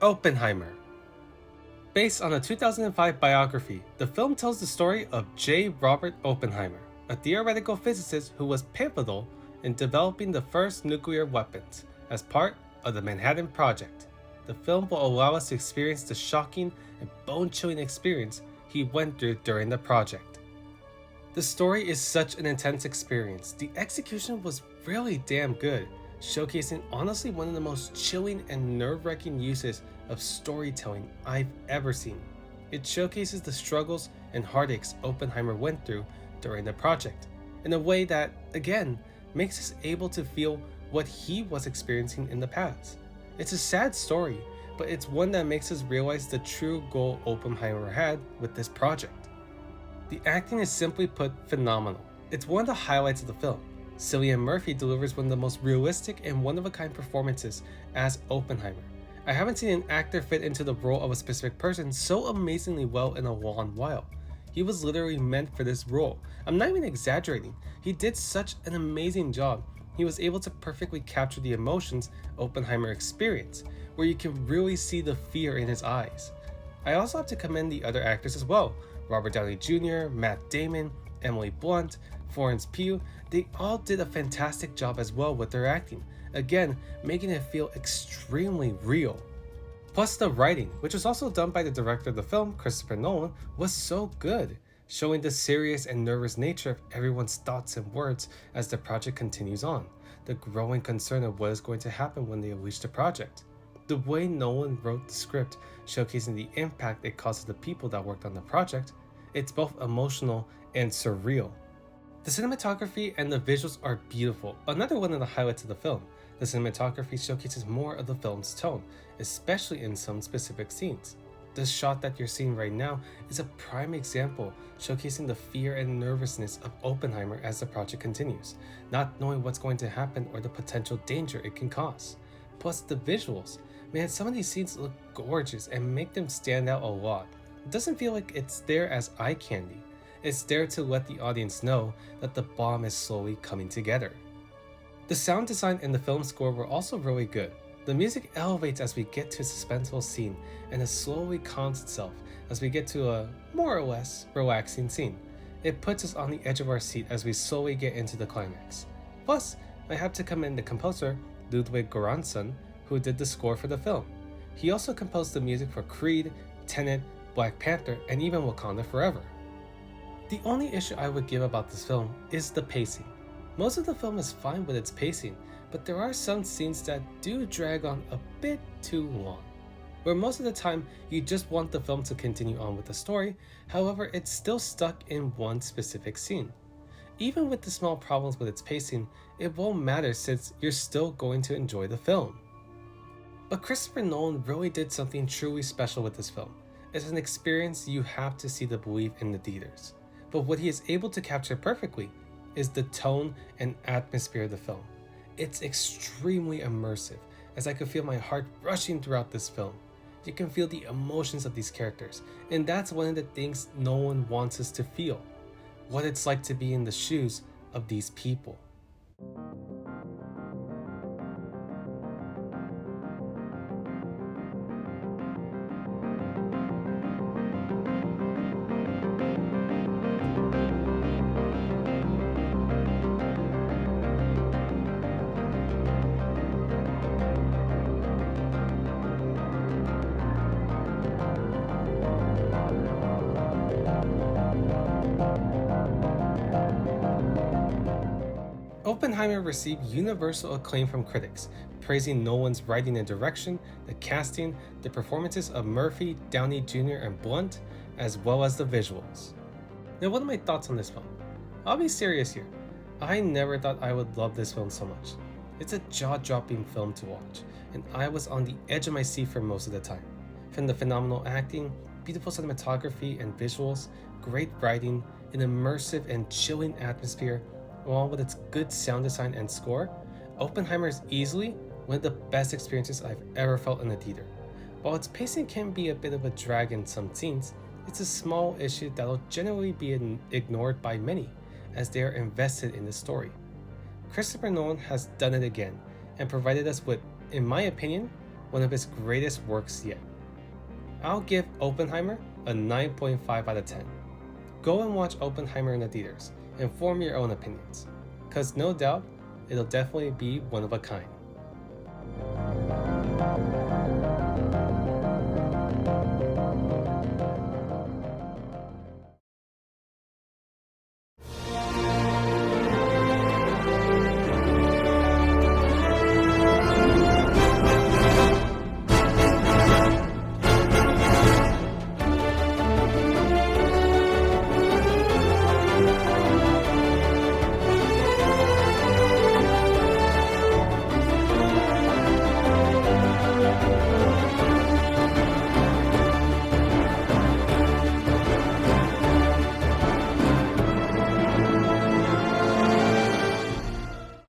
Oppenheimer. Based on a 2005 biography, the film tells the story of J. Robert Oppenheimer, a theoretical physicist who was pivotal in developing the first nuclear weapons as part of the Manhattan Project. The film will allow us to experience the shocking and bone-chilling experience he went through during the project. The story is such an intense experience. The execution was really damn good, showcasing honestly one of the most chilling and nerve-wracking uses of storytelling I've ever seen. It showcases the struggles and heartaches Oppenheimer went through during the project in a way that, again, makes us able to feel what he was experiencing in the past. It's a sad story, but it's one that makes us realize the true goal Oppenheimer had with this project. The acting is simply put phenomenal. It's one of the highlights of the film. Cillian Murphy delivers one of the most realistic and one-of-a-kind performances as Oppenheimer. I haven't seen an actor fit into the role of a specific person so amazingly well in a long while. He was literally meant for this role. I'm not even exaggerating. He did such an amazing job. He was able to perfectly capture the emotions Oppenheimer experienced, where you can really see the fear in his eyes. I also have to commend the other actors as well. Robert Downey Jr., Matt Damon, Emily Blunt, Florence Pugh, they all did a fantastic job as well with their acting, again making it feel extremely real. Plus the writing, which was also done by the director of the film, Christopher Nolan, was so good, showing the serious and nervous nature of everyone's thoughts and words as the project continues on, the growing concern of what is going to happen when they unleash the project. The way Nolan wrote the script, showcasing the impact it caused to the people that worked on the project, it's both emotional and surreal. The cinematography and the visuals are beautiful. Another one of the highlights of the film. The cinematography showcases more of the film's tone, especially in some specific scenes. The shot that you're seeing right now is a prime example, showcasing the fear and nervousness of Oppenheimer as the project continues, not knowing what's going to happen or the potential danger it can cause. Plus the visuals. Man, some of these scenes look gorgeous and make them stand out a lot. It doesn't feel like it's there as eye candy. It's there to let the audience know that the bomb is slowly coming together. The sound design and the film score were also really good. The music elevates as we get to a suspenseful scene, and it slowly calms itself as we get to a more or less relaxing scene. It puts us on the edge of our seat as we slowly get into the climax. Plus, I have to commend the composer, Ludwig Göransson, who did the score for the film. He also composed the music for Creed, Tenet, Black Panther, and even Wakanda Forever. The only issue I would give about this film is the pacing. Most of the film is fine with its pacing, but there are some scenes that do drag on a bit too long, where most of the time you just want the film to continue on with the story, however it's still stuck in one specific scene. Even with the small problems with its pacing, it won't matter since you're still going to enjoy the film. But Christopher Nolan really did something truly special with this film. It's an experience you have to see to believe in the theaters. But what he is able to capture perfectly is the tone and atmosphere of the film. It's extremely immersive, as I could feel my heart rushing throughout this film. You can feel the emotions of these characters, and that's one of the things Nolan wants us to feel. What it's like to be in the shoes of these people. Oppenheimer received universal acclaim from critics, praising Nolan's writing and direction, the casting, the performances of Murphy, Downey Jr., and Blunt, as well as the visuals. Now, what are my thoughts on this film? I'll be serious here. I never thought I would love this film so much. It's a jaw-dropping film to watch, and I was on the edge of my seat for most of the time. From the phenomenal acting, beautiful cinematography and visuals, great writing, an immersive and chilling atmosphere, along with its good sound design and score, Oppenheimer is easily one of the best experiences I've ever felt in a theater. While its pacing can be a bit of a drag in some scenes, it's a small issue that'll generally be ignored by many, as they are invested in the story. Christopher Nolan has done it again, and provided us with, in my opinion, one of his greatest works yet. I'll give Oppenheimer a 9.5 out of 10. Go and watch Oppenheimer in the theaters and form your own opinions, cause no doubt it'll definitely be one of a kind.